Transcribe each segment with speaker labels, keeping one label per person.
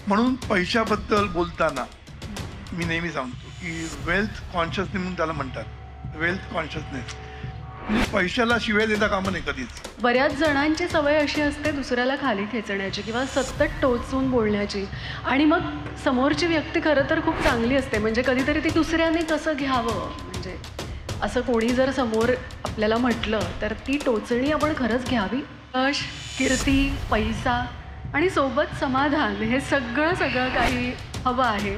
Speaker 1: म्हणून पैशाबद्दल बोलताना मी नेहमी सांगतो की वेल्थ कॉन्शियसनेस म्हणून त्याला म्हणतात, वेल्थ कॉन्शियसनेस. म्हणजे पैशाला शिवाय देता कामा नाही कधीच.
Speaker 2: बऱ्याच जणांची सवय अशी असते दुसऱ्याला खाली खेचण्याची किंवा सतत टोचून बोलण्याची, आणि मग समोरची व्यक्ती खरं तर खूप चांगली असते, म्हणजे कधीतरी ती दुसऱ्याने कसं घ्यावं, म्हणजे असं कोणी जर समोर आपल्याला म्हटलं तर ती टोचणी आपण खरंच घ्यावी. यश, कीर्ती, पैसा आणि सोबत समाधान, हे सगळं काही हवं आहे.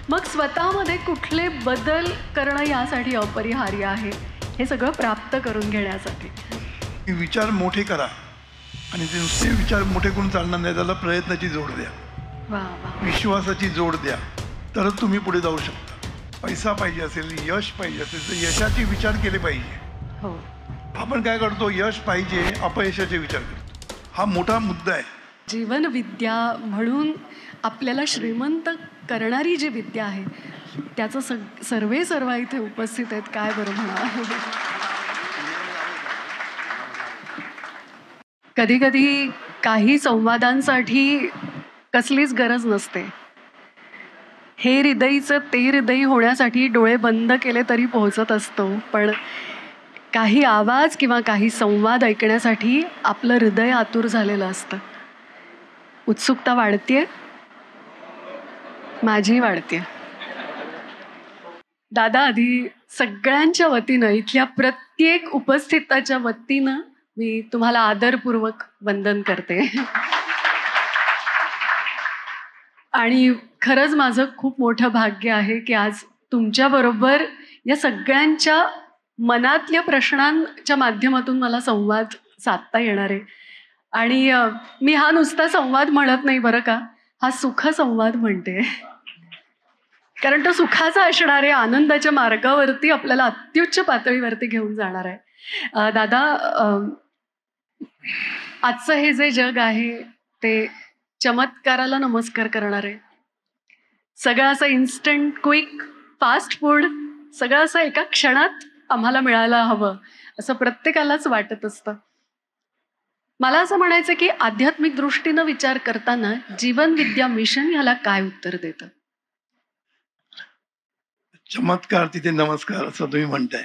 Speaker 2: मग स्वतःमध्ये कुठले बदल करणं यासाठी अपरिहार्य आहे हे सगळं प्राप्त करून घेण्यासाठी?
Speaker 1: विचार मोठे करा, आणि ते नुसते विचार मोठे करून चालणार नाही, त्याला प्रयत्नाची जोड द्या,
Speaker 2: वा वा,
Speaker 1: विश्वासाची जोड द्या, तरच तुम्ही पुढे जाऊ शकता. पैसा पाहिजे असेल, यश पाहिजे असेल तर यशाचे विचार केले पाहिजे.
Speaker 2: हो,
Speaker 1: आपण काय करतो, यश पाहिजे, अपयशाचे विचार करतो. हा मोठा मुद्दा आहे.
Speaker 2: जीवन विद्या म्हणून आपल्याला श्रीमंत करणारी जी विद्या आहे त्याचं सर्व इथे उपस्थित आहेत. काय बरं म्हणा, कधी कधी काही संवादांसाठी कसलीच गरज नसते. हे हृदयीचं ते हृदयी होण्यासाठी डोळे बंद केले तरी पोहोचत असतो, पण काही आवाज किंवा काही संवाद ऐकण्यासाठी आपलं हृदय आतुर झालेलं असतं. उत्सुकता वाढतेय, माझी वाढतेय. दादा, आधी सगळ्यांच्या वतीनं, इथल्या प्रत्येक उपस्थिताच्या वतीनं मी तुम्हाला आदरपूर्वक वंदन करते. आणि खरंच माझं खूप मोठं भाग्य आहे की आज तुमच्याबरोबर या सगळ्यांच्या मनातल्या प्रश्नांच्या माध्यमातून मला संवाद साधता येणार आहे. आणि मी हा नुसता संवाद म्हणत नाही बरं का, हा सुखसंवाद म्हणते, कारण तो सुखाचा असणार आहे, आनंदाच्या मार्गावरती आपल्याला अत्युच्च पातळीवरती घेऊन जाणार आहे. दादा, आजचं हे जे जग आहे ते चमत्काराला नमस्कार करणार आहे. सगळं असं इन्स्टंट, क्विक, फास्ट फूड, सगळं असं एका क्षणात आम्हाला मिळायला हवं असं प्रत्येकालाच वाटत असतं. मला असं म्हणायचं की आध्यात्मिक दृष्टीनं विचार करताना जीवन विद्या मिशन ह्याला काय उत्तर देतं?
Speaker 1: चमत्कार तिथे नमस्कार असं तुम्ही म्हणताय.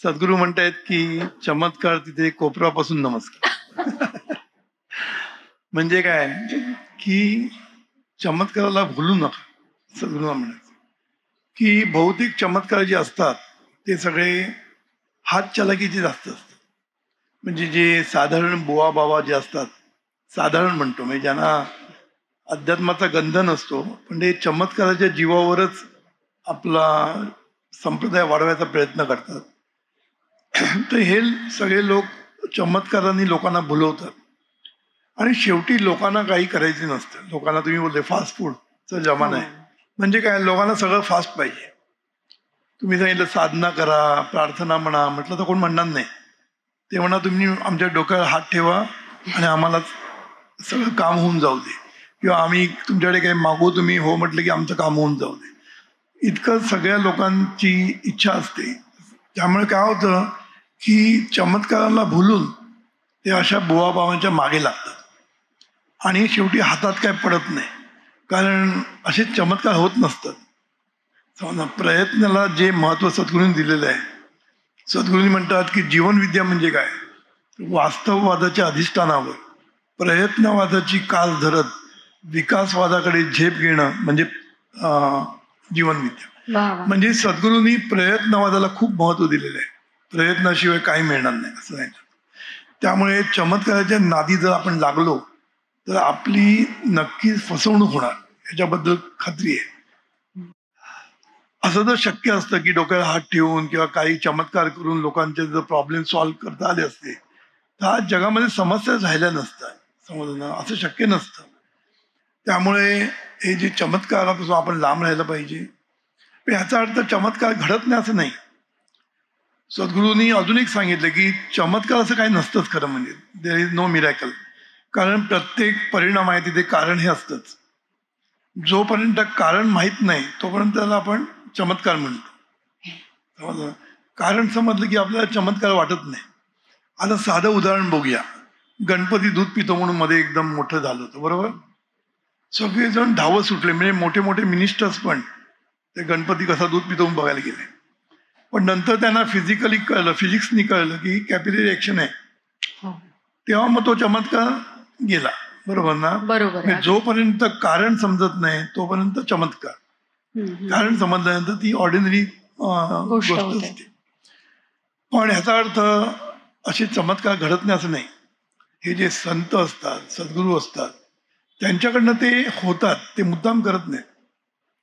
Speaker 1: सद्गुरू म्हणतायत की चमत्कार तिथे कोपरापासून नमस्कार. म्हणजे काय की चमत्काराला भुलू नका. सद्गुरूंना म्हणायचं की बहुतेक चमत्कार जे असतात ते सगळे हात चलाकीचे जास्त असतात. म्हणजे जे साधारण बुवा बाबा जे असतात, साधारण म्हणतो, म्हणजे ज्यांना अध्यात्माचा गंध नसतो, पण ते चमत्काराच्या जीवावरच आपला संप्रदाय वाढवायचा प्रयत्न करतात. तर हे सगळे लोक चमत्काराने लोकांना भुलवतात, आणि शेवटी लोकांना काही करायचे नसतं. लोकांना तुम्ही बोलले फास्ट फूडचा जमाना आहे. म्हणजे काय, लोकांना सगळं फास्ट पाहिजे. तुम्ही सांगितलं साधना करा, प्रार्थना म्हणा, म्हटलं तर कोण म्हणणार नाही. ते म्हणा तुम्ही आमच्या डोक्यावर हात ठेवा आणि आम्हाला सगळं काम होऊन जाऊ दे, किंवा आम्ही तुमच्याकडे काही मागू, तुम्ही हो म्हटलं की आमचं काम होऊन जाऊ दे. इतकं सगळ्या लोकांची इच्छा असते. त्यामुळे काय होतं की चमत्काराला भुलून ते अशा बुवाबावांच्या मागे लागतात, आणि शेवटी हातात काय पडत नाही, कारण असे चमत्कार होत नसतात. समजा प्रयत्नाला जे महत्त्व सद्गुरूंनी दिलेलं आहे. सद्गुरूंनी म्हणतात की जीवनविद्या म्हणजे काय, वास्तववादाच्या अधिष्ठानावर प्रयत्नवादाची कास धरत विकासवादाकडे झेप घेणं म्हणजे जीवनविद्या. म्हणजे सद्गुरूंनी प्रयत्नवादाला खूप महत्त्व दिलेलं आहे. प्रयत्नाशिवाय काही मिळणार नाही असं नाही. त्यामुळे चमत्काराच्या नादी जर आपण लागलो तर आपली नक्कीच फसवणूक होणार, याच्याबद्दल खात्री आहे. असं जर शक्य असतं की डोक्याला हात ठेवून किंवा काही चमत्कार करून लोकांचे जर प्रॉब्लेम सॉल्व्ह करता आले असते तर आज जगामध्ये समस्या राहिल्या नसतात. समजलं, असं शक्य नसतं. त्यामुळे हे जे चमत्कारापासून आपण लांब राहायला पाहिजे. पण ह्याचा अर्थ चमत्कार घडत नाही असं नाही. सद्गुरूंनी अजून एक सांगितलं की चमत्कार असं काही नसतंच खरं म्हणजे, देयर इज नो मिरॅकल. कारण प्रत्येक परिणाम आहे तिथे कारण हे असतंच. जोपर्यंत कारण माहीत नाही तोपर्यंत त्याला आपण चमत्कार म्हणतो. समजलं, कारण समजलं की आपल्याला चमत्कार वाटत नाही. आता साधं उदाहरण बघूया. गणपती दूध पितो म्हणून मध्ये एकदम मोठं झालं होतं, बरोबर. सगळेजण धावत सुटले, म्हणजे मोठे मोठे मिनिस्टर्स पण ते गणपती कसा दूध पितो म्हणून बघायला गेले. पण नंतर त्यांना फिजिकली कळलं, फिजिक्सनी कळलं की कॅपिलरी ऍक्शन आहे.
Speaker 2: हो.
Speaker 1: तेव्हा मग तो चमत्कार गेला. बरोबर ना?
Speaker 2: बरोबर आहे.
Speaker 1: जोपर्यंत कारण समजत नाही तोपर्यंत चमत्कार, कारण समजल्यानंतर ती ऑर्डिनरी गोष्ट असते. पण ह्याचा अर्थ असे चमत्कार घडत नाही असं नाही. हे जे संत असतात, सद्गुरू असतात, त्यांच्याकडनं ते होतात, ते मुद्दाम करत नाहीत.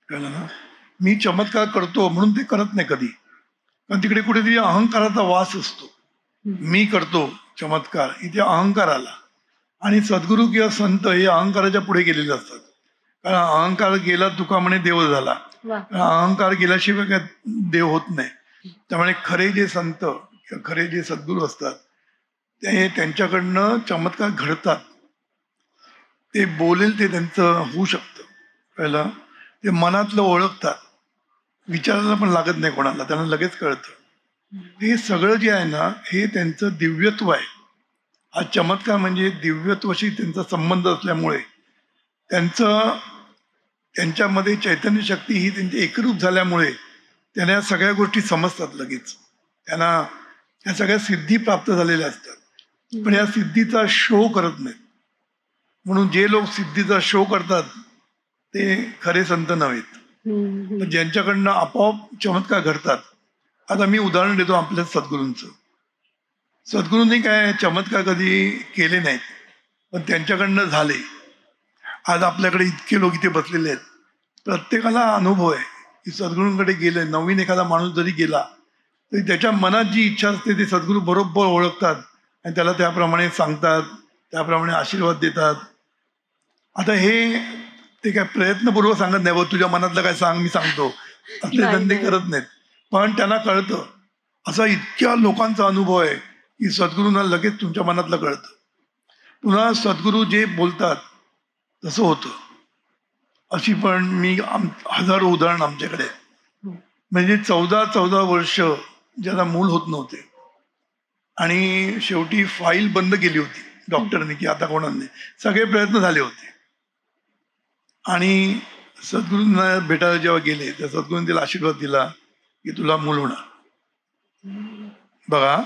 Speaker 1: कळलं ना? मी चमत्कार करतो म्हणून ते करत नाही कधी, कारण तिकडे कुठेतरी अहंकाराचा वास असतो. मी करतो चमत्कार, इथे अहंकार आला. आणि सद्गुरू किंवा संत हे अहंकाराच्या पुढे गेलेले असतात. कारण अहंकार गेला तुका म्हणे देव झाला. अहंकार गेल्याशिवाय काय देव होत नाही. त्यामुळे खरे जे संत किंवा खरे जे सद्गुरू असतात ते त्यांच्याकडनं चमत्कार घडतात. ते बोलेल ते त्यांचं होऊ शकतं. कळलं? ते मनातलं ओळखतात, विचारायला पण लागत नाही कोणाला, त्यांना लगेच कळतं. हे सगळं जे आहे ना, हे त्यांचं दिव्यत्व आहे. हा चमत्कार म्हणजे दिव्यत्वाशी त्यांचा संबंध असल्यामुळे त्यांच्यामध्ये चैतन्य शक्ती ही त्यांची एकरूप झाल्यामुळे त्यांना या सगळ्या गोष्टी समजतात लगेच. त्यांना या सगळ्या सिद्धी प्राप्त झालेल्या असतात. पण या सिद्धीचा शो करत नाहीत. म्हणून जे लोक सिद्धीचा शो करतात ते खरे संत नव्हेत. पण ज्यांच्याकडनं आपोआप चमत्कार घडतात. आता मी उदाहरण देतो आपल्या सद्गुरूंचं. सद्गुरूंनी काय चमत्कार कधी केले नाहीत, पण त्यांच्याकडनं झाले. आज आपल्याकडे इतके लोक इथे बसलेले आहेत, प्रत्येकाला अनुभव आहे की सद्गुरूंकडे गेले. नवीन एखादा माणूस जरी गेला तरी त्याच्या मनात जी इच्छा असते ते सद्गुरू बरोबर ओळखतात आणि त्याला त्याप्रमाणे सांगतात, त्याप्रमाणे आशीर्वाद देतात. आता हे ते काय प्रयत्नपूर्वक सांगत नाही, तुझ्या मनातलं काय सांग मी सांगतो, असले धंदे करत नाहीत. पण त्यांना कळतं. असा इतक्या लोकांचा अनुभव आहे की सद्गुरूंना लगेच तुमच्या मनातलं कळतं. पुन्हा सद्गुरू जे बोलतात तसं होतं. अशी पण मी हजारो उदाहरण आमच्याकडे. म्हणजे 14 वर्ष ज्याला मूल होत नव्हते आणि शेवटी फाईल बंद केली होती डॉक्टरने की आता कोणाने, सगळे प्रयत्न झाले होते. आणि सद्गुरूंना भेटायला जेव्हा गेले तर सद्गुरूंनी तिला आशीर्वाद दिला की तुला मूल होणार. बघा,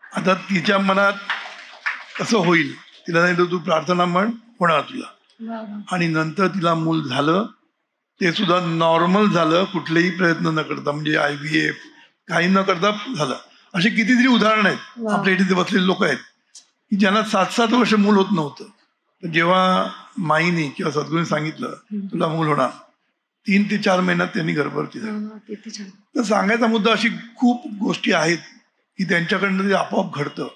Speaker 1: आता तिच्या मनात कसं होईल, तिला नाही तर तू प्रार्थना म्हण, होणार तुला. आणि नंतर तिला मूल झालं. ते सुद्धा नॉर्मल झालं, कुठलेही प्रयत्न न करता, म्हणजे IVF काही न करता झालं. असे कितीतरी उदाहरण आहेत. आपल्या इथे बसलेले लोक आहेत की ज्यांना 7-7 वर्ष मूल होत नव्हतं. तर जेव्हा माईनी किंवा सद्गुरूंनी सांगितलं तुला मूल होणार, 3 ते 4 महिन्यात त्यांनी गर्भवती झाली. तर सांगायचा मुद्दा अशी खूप गोष्टी आहेत की त्यांच्याकडनं ते आपोआप घडतं.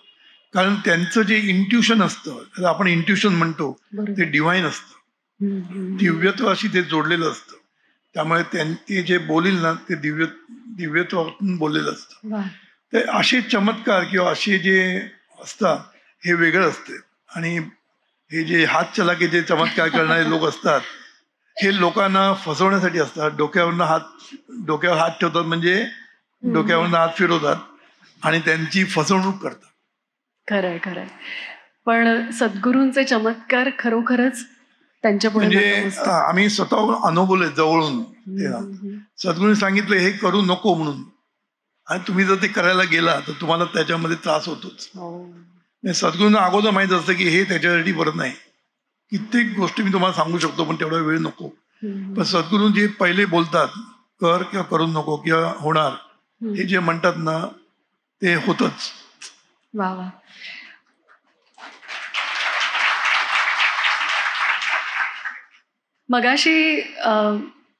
Speaker 1: कारण त्यांचं जे इंट्युशन असतं, आपण इंट्युशन म्हणतो, ते डिव्हाइन असतं, दिव्यत्वाशी ते जोडलेलं असतं. त्यामुळे ते जे बोलील ना ते दिव्यत्वातून बोललेलं असतं. ते असे चमत्कार किंवा असे जे असतात हे वेगळं असते. आणि हे जे हात चलाके जे चमत्कार करणारे लोक असतात हे लोकांना फसवण्यासाठी असतात. डोक्यावर हात ठेवतात, म्हणजे डोक्यावरनं हात फिरवतात आणि त्यांची फसवणूक करतात.
Speaker 2: खरंय खरंय. पण सद्गुरूंचे चमत्कार खरोखरच त्यांच्या पुढे
Speaker 1: म्हणजे आम्ही स्वतःहून अनुभवले जवळून. सद्गुरूंनी सांगितलं हे करू नको म्हणून, आणि तुम्ही जर ते करायला गेला तर तुम्हाला त्याच्यामध्ये त्रास होतोच. सद्गुरूंना अगोदर माहित असतं की हे त्याच्यासाठी बरं नाही. कित्येक गोष्टी मी तुम्हाला सांगू शकतो पण तेवढा वेळ नको. पण सद्गुरू जे पहिले बोलतात कर किंवा करू नको किंवा होणार, हे जे म्हणतात ना ते होतच.
Speaker 2: वा वा. मगाशी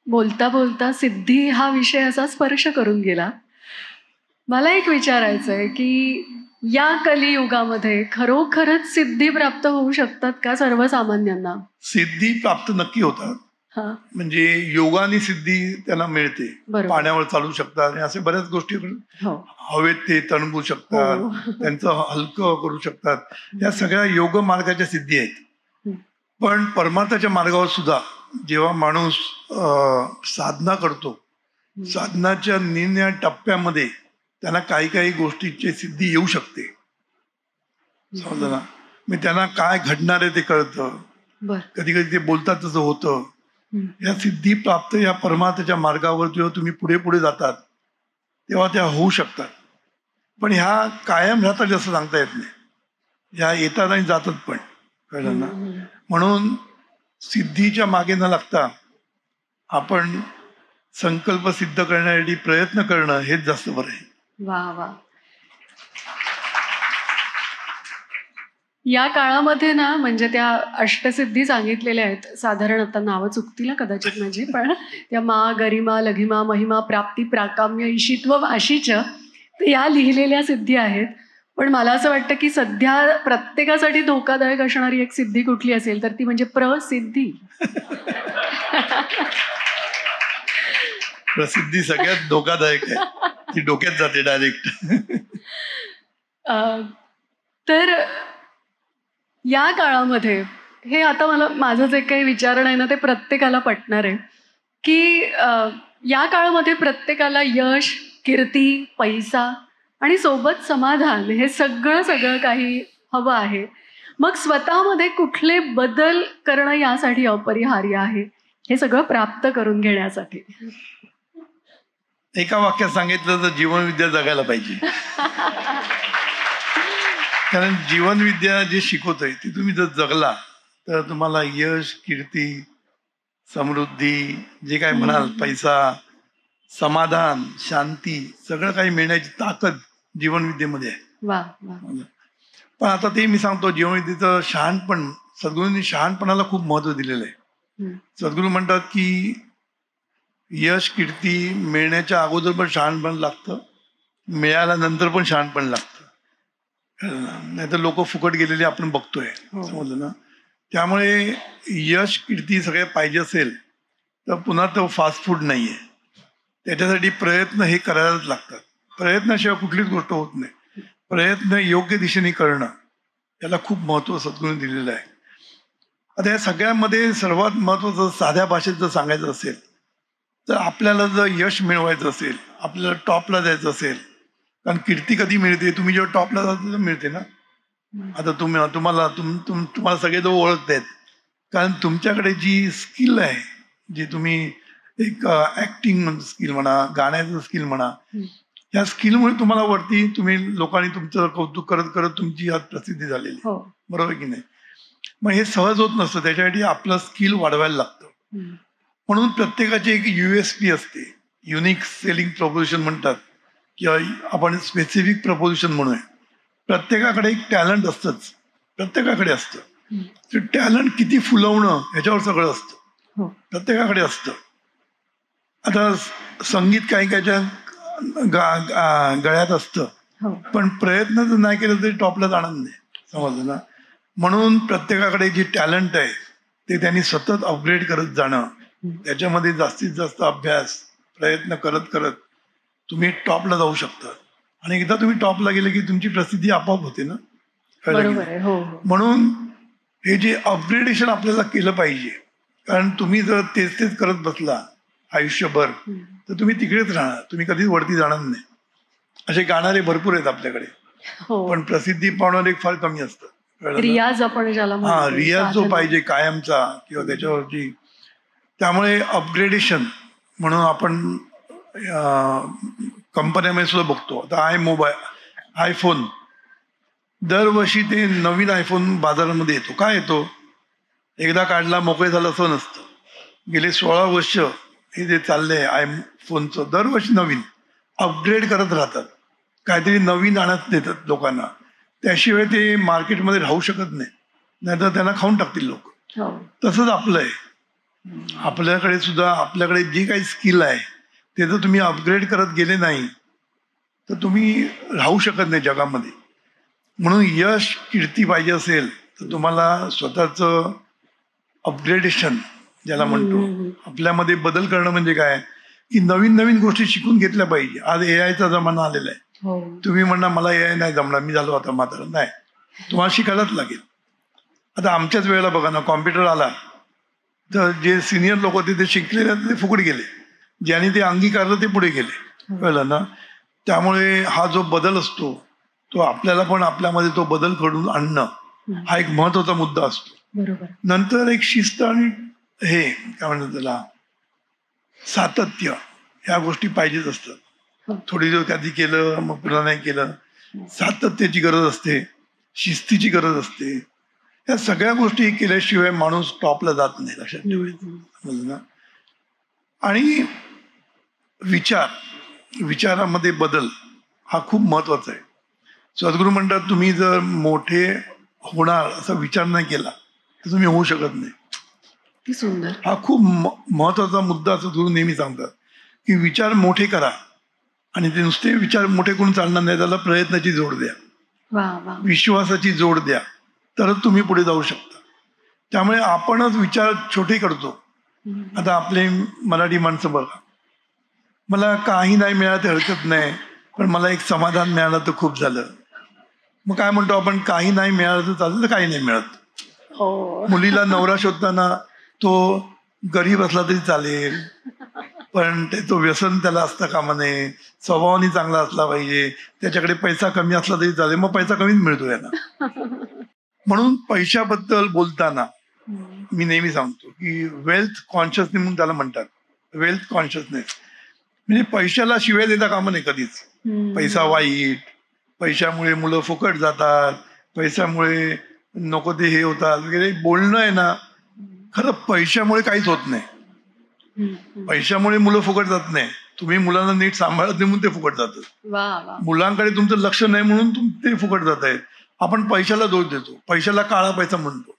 Speaker 2: बोलता बोलता सिद्धी हा विषय असा स्पर्श करून गेला. मला एक विचारायचं आहे की या कलियुगामध्ये खरोखरच सिद्धी प्राप्त होऊ शकतात का सर्वसामान्यांना?
Speaker 1: सिद्धी प्राप्त नक्की होतात. म्हणजे योगाने सिद्धी त्यांना मिळते. पाण्यावर चालू शकतात आणि असे बऱ्याच गोष्टी, हवेत ते तणबू शकतात, त्यांचं हलकं करू शकतात. या सगळ्या योग मार्गाच्या सिद्धी आहेत. पण परमार्थाच्या मार्गावर सुद्धा जेव्हा माणूस साधना करतो, साधनाच्या निम्या टप्प्यामध्ये त्यांना काही काही गोष्टीची सिद्धी येऊ शकते. समजलं ना? मी त्यांना काय घडणार आहे ते कळतं.
Speaker 2: बर.
Speaker 1: कधी कधी ते बोलतात तसं होतं. या सिद्धी प्राप्त या परमार्थाच्या मार्गावर जेव्हा तुम्ही पुढे पुढे जातात तेव्हा त्या होऊ शकतात. पण ह्या कायम राहतात असं सांगता येत नाही. ह्या येतात आणि जातात पण, कळलं ना. म्हणून सिद्धीच्या मागे न लागता आपण संकल्प सिद्ध करण्यासाठी प्रयत्न करणं हेच जास्त बरं आहे.
Speaker 2: वा वा. या काळामध्ये ना म्हणजे त्या अष्टसिद्धी सांगितलेल्या आहेत. साधारण आता नावं चुकतील कदाचित माझी, पण त्या मा, गरिमा, लघिमा, महिमा, प्राप्ती, प्राकाम्य, ईशित्व, आशीच, या लिहिलेल्या सिद्धी आहेत. पण मला असं वाटतं की सध्या प्रत्येकासाठी धोकादायक असणारी एक सिद्धी कुठली असेल तर ती म्हणजे प्रसिद्धी.
Speaker 1: प्रसिद्धी सगळ्यात धोकादायक आहे. ती डोक्यात जाते डायरेक्ट.
Speaker 2: तर या काळामध्ये हे आता माझं जे काही विचारण आहे ना ते प्रत्येकाला पटणार आहे की या काळामध्ये प्रत्येकाला यश, कीर्ती, पैसा आणि सोबत समाधान हे सगळं काही हवं आहे. मग स्वतःमध्ये कुठले बदल करणं यासाठी अपरिहार्य आहे हे सगळं प्राप्त करून घेण्यासाठी?
Speaker 1: एका वाक्यात सांगितलं तर जीवनविद्या जगायला पाहिजे. कारण जीवनविद्या जे शिकवतोय ती तुम्ही जर जगला तर तुम्हाला यश, कीर्ती, समृद्धी, जे काय म्हणाल, पैसा, समाधान, शांती, सगळं काही मिळण्याची ताकद जीवनविद्येमध्ये आहे.
Speaker 2: वा वा.
Speaker 1: पण आता ते मी सांगतो, जीवनविद्येचं शहाणपण, सद्गुरूंनी शहाणपणाला खूप महत्व दिलेलं आहे. सद्गुरू म्हणतात की यश, कीर्ती मिळण्याच्या अगोदर पण शहाणपण लागतं, मिळाल्यानंतर पण शहाणपण लागतं. नाही तर लोक फुकट गेलेले आपण बघतोय, समजलं ना. त्यामुळे यश, कीर्ती सगळे पाहिजे असेल तर पुन्हा तो फास्ट फूड नाहीये. त्याच्यासाठी प्रयत्न हे करायलाच लागतात. प्रयत्नाशिवाय कुठलीच गोष्ट होत नाही. प्रयत्न योग्य दिशेने करणं याला खूप महत्व सद्गुरूंनी दिलेलं आहे. आता या सगळ्यामध्ये सर्वात महत्वाचं, साध्या भाषेत जर सांगायचं असेल तर आपल्याला जर यश मिळवायचं असेल, आपल्याला टॉपला जायचं असेल, कारण कीर्ती कधी मिळते, तुम्ही जेव्हा टॉपला जाता तर मिळते ना. आता तुम्हाला सगळे जवळ ओळखतायत कारण तुमच्याकडे जी स्किल आहे, जी तुम्ही एक ऍक्टिंग स्किल म्हणा, गाण्याचं स्किल म्हणा, या स्किलमुळे तुम्हाला वरती तुम्ही लोकांनी तुमचं कौतुक करत करत तुमची आज प्रसिद्धी झालेली, बरोबर की नाही. मग हे सहज होत नसतं, त्याच्यासाठी आपलं स्किल वाढवायला लागतं. म्हणून प्रत्येकाची एक USP असते, युनिक सेलिंग प्रपोजिशन म्हणतात किंवा आपण स्पेसिफिक प्रपोजिशन म्हणूया. प्रत्येकाकडे एक टॅलेंट असतंच, प्रत्येकाकडे असतं. ते टॅलेंट किती फुलवणं ह्याच्यावर सगळं असतं, प्रत्येकाकडे असतं. आता संगीत काही काहीच्या गळ्यात असतं, पण प्रयत्न जर नाही केलं तरी टॉपला जाणार नाही, समजलं ना. म्हणून प्रत्येकाकडे जे टॅलेंट आहे ते त्यांनी सतत अपग्रेड करत जाणं, त्याच्यामध्ये जास्तीत जास्त अभ्यास, प्रयत्न करत करत तुम्ही टॉपला जाऊ शकता. आणि एकदा तुम्ही टॉपला गेले की तुमची प्रसिद्धी आपोआप होते ना. म्हणून हे जे अपग्रेडेशन आपल्याला केलं पाहिजे. कारण तुम्ही जर तेच तेच करत बसला आयुष्यभर तर तुम्ही तिकडेच राहणार, तुम्ही कधीच वरती जाणार नाही. असे गाणारे भरपूर आहेत आपल्याकडे, पण प्रसिद्धी पावणारे फार कमी असतं.
Speaker 2: रियाज आपण ज्याला
Speaker 1: हा, रियाज जो पाहिजे कायमचा किंवा त्याच्यावरची. त्यामुळे अपग्रेडेशन म्हणून आपण कंपन्यामध्ये सुद्धा बघतो. आता आयफोन दरवर्षी ते नवीन आयफोन बाजारामध्ये येतो. काय येतो, एकदा काढला मोकळे झालं असं नसतं. गेले 16 वर्ष हे जे चाललंय आयफोनचं, दरवर्षी नवीन अपग्रेड करत राहतात, काहीतरी नवीन आणत देतात लोकांना. त्याशिवाय ते मार्केटमध्ये राहू शकत नाही, नाहीतर त्यांना खाऊन टाकतील लोक. तसंच आपलं आहे. आपल्याकडे जी काही स्किल आहे ते जर तुम्ही अपग्रेड करत गेले नाही तर तुम्ही राहू शकत नाही जगामध्ये. म्हणून यश, कीर्ती पाहिजे असेल तर तुम्हाला स्वतःचं अपग्रेडेशन ज्याला म्हणतो, आपल्यामध्ये बदल करणं म्हणजे काय की नवीन नवीन गोष्टी शिकून घेतल्या पाहिजे. आज AI चा जमाना आलेला आहे. तुम्ही म्हणणार मला AI नाही जमणार, मी झालो आता मात्र, नाही, तुम्हाला शिकायलाच लागेल. आता आमच्याच वेळेला बघा ना, कॉम्प्युटर आला तर जे सिनियर लोक होते ते शिकलेले ते फुकट गेले, ज्यांनी ते अंगीकारलं ते पुढे गेले, कळलं ना. त्यामुळे हा जो बदल असतो तो आपल्याला पण आपल्यामध्ये तो बदल घडवून आणणं हा एक महत्वाचा मुद्दा असतो.
Speaker 2: बरोबर.
Speaker 1: नंतर एक शिस्त आणि हे काय म्हणतात त्याला सातत्य, ह्या गोष्टी पाहिजेच असतात.
Speaker 2: हो.
Speaker 1: थोडी दिवस आधी केलं मग पुन्हा नाही केलं. सातत्याची गरज असते, शिस्तीची गरज असते. या सगळ्या गोष्टी केल्याशिवाय माणूस टॉपला जात नाही, लक्षात ठेवायचं. समजलं ना? आणि विचारामध्ये बदल हा खूप महत्वाचा आहे. सद्गुरू म्हणतात तुम्ही जर मोठे होणार असा विचार नाही केला तर तुम्ही होऊ शकत नाही.
Speaker 2: ती सुंदर.
Speaker 1: हा खूप महत्वाचा मुद्दा सद्गुरू नेहमी सांगतात की विचार मोठे करा आणि ते नुसते विचार मोठे करून चालणार नाही, त्याला प्रयत्नाची जोड द्या,
Speaker 2: वा वा.
Speaker 1: विश्वासाची जोड द्या, तरच तुम्ही पुढे जाऊ शकता. त्यामुळे आपणच विचार छोटे करतो. आता आपले मराठी माणसं बघा, मला काही नाही मिळालं तर हरकत नाही, पण मला एक समाधान मिळालं तर खूप झालं. मग काय म्हणतो आपण, काही नाही मिळालं तर चालतं, तर काही नाही मिळत.
Speaker 2: हो.
Speaker 1: मुलीला नवरा शोधताना तो गरीब असला तरी चालेल, पण तो व्यसन त्याला असता कामा नये, स्वभावाने चांगला असला पाहिजे, त्याच्याकडे पैसा कमी असला तरी चालेल, मग पैसा कमीच मिळतो यांना. म्हणून पैशाबद्दल बोलताना मी नेहमी सांगतो की वेल्थ कॉन्शियसनेस म्हणून त्याला म्हणतात. वेल्थ कॉन्शियसनेस म्हणजे पैशाला शिव्या देता कामा नये कधीच. पैसा वाईट, पैशामुळे मुलं फुकट जातात, पैशामुळे नको ते हे होतात वगैरे बोलणं आहे ना, खरं पैशामुळे काहीच होत नाही. पैशामुळे मुलं फुकट जात नाही, तुम्ही मुलांना नीट सांभाळत नाही म्हणून ते फुकट जातात. मुलांकडे तुमचं लक्ष नाही म्हणून ते फुकट जात आहेत. आपण पैशाला दोष देतो, पैशाला काळा पैसा म्हणतो.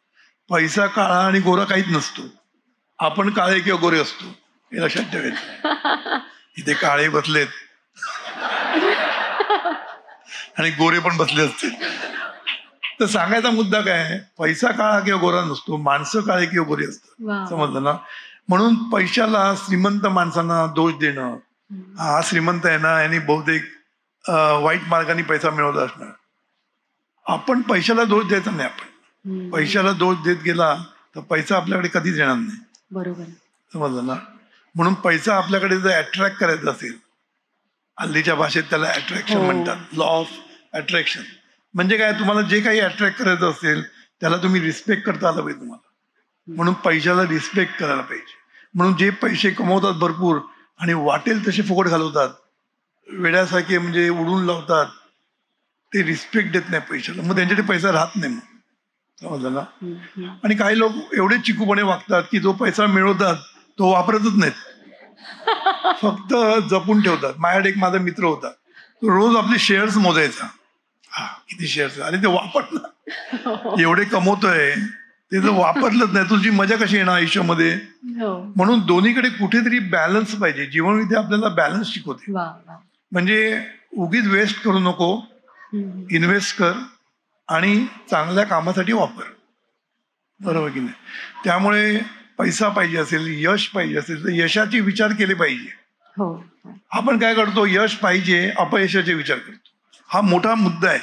Speaker 1: पैसा काळा आणि गोरा काहीच नसतो, आपण काळे किंवा गोरे असतो, हे लक्षात ठेवायचं. इथे काळे बसलेत आणि गोरे पण बसले असतील. तर सांगायचा मुद्दा काय आहे, पैसा काळा किंवा गोरा नसतो, माणसं काळे किंवा गोरे असतात. समजलं ना? म्हणून पैशाला श्रीमंत माणसांना दोष देणं, हा श्रीमंत आहे ना यांनी बहुतेक वाईट मार्गाने पैसा मिळवला असणार. आपण पैशाला दोष द्यायचा नाही. आपण पैशाला दोष देत गेला तर पैसा आपल्याकडे कधीच येणार नाही.
Speaker 2: बरोबर.
Speaker 1: समजलं ना? म्हणून पैसा आपल्याकडे जर अट्रॅक्ट करायचा असेल, हल्लीच्या भाषेत त्याला अट्रॅक्शन म्हणतात, लॉ ऑफ अट्रॅक्शन. म्हणजे काय, तुम्हाला जे काही अट्रॅक्ट करायचं असेल त्याला तुम्ही रिस्पेक्ट करता आला पाहिजे तुम्हाला. म्हणून पैशाला रिस्पेक्ट करायला पाहिजे. म्हणून जे पैसे कमवतात भरपूर आणि वाटेल तसे फुकट घालवतात, वेड्यासारखे म्हणजे उडून लावतात, ते रिस्पेक्ट देत नाही पैशाला, मग त्यांच्याकडे पैसा राहत नाही. मग समजलं ना? आणि काही लोक एवढे चिकूपणे वागतात की जो पैसा मिळवतात तो वापरतच नाहीत, फक्त जपून ठेवतात. माझ्याकडे एक माझा मित्र होता, तो रोज आपले शेअर्स मोजायचा. किती शेअर्स, आणि ते वापरलं, एवढे कमवतोय ते जर वापरलंच नाही तुझी मजा कशी येणार आयुष्यामध्ये. म्हणून दोन्हीकडे कुठेतरी बॅलन्स पाहिजे. जीवनविद्या आपल्याला बॅलन्स शिकवते. म्हणजे उगीच वेस्ट करू नको, इन्व्हेस्ट कर आणि चांगल्या कामासाठी वापर. बरोबर की नाही? त्यामुळे पैसा पाहिजे असेल, यश पाहिजे असेल तर यशाचे विचार केले पाहिजे. आपण काय करतो, यश पाहिजे, अपयशाचे विचार करतो. हा मोठा मुद्दा आहे.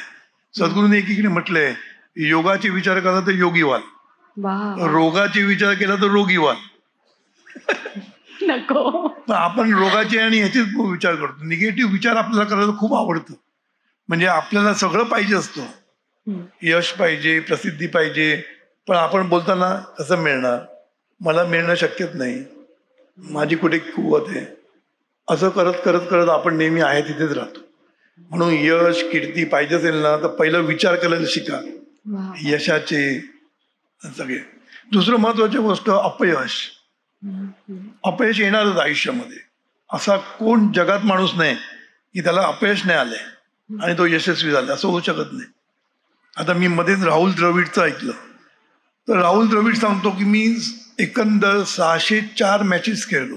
Speaker 1: सद्गुरूंनी एकीकडे म्हटलंय, योगाचे विचार करा तर योगी व्हाल, रोगाचे विचार केला तर रोगी व्हाल.
Speaker 2: नको.
Speaker 1: आपण रोगाचे आणि ह्याचेच विचार करतो. निगेटिव्ह विचार आपल्याला करायला खूप आवडतं. म्हणजे आपल्याला सगळं पाहिजे असतं, यश पाहिजे, प्रसिद्धी पाहिजे, पण आपण बोलताना कसं मिळणार, मला मिळणं शक्यच नाही, माझी कुठे कुवत आहे, असं करत करत करत आपण नेहमी आहे तिथेच राहतो. म्हणून यश कीर्ती पाहिजे असेल ना तर पहिलं विचार करायला शिका, यशाचे सगळे. दुसरं महत्वाची गोष्ट, अपयश. अपयश येणारच आयुष्यामध्ये. असा कोण जगात माणूस नाही की त्याला अपयश नाही आलंय आणि तो यशस्वी झाला, असं होऊ शकत नाही. आता मी मध्येच राहुल द्रविडचं ऐकलं, तर राहुल द्रविड सांगतो की मी एकंदर 604 मॅचेस खेळलो,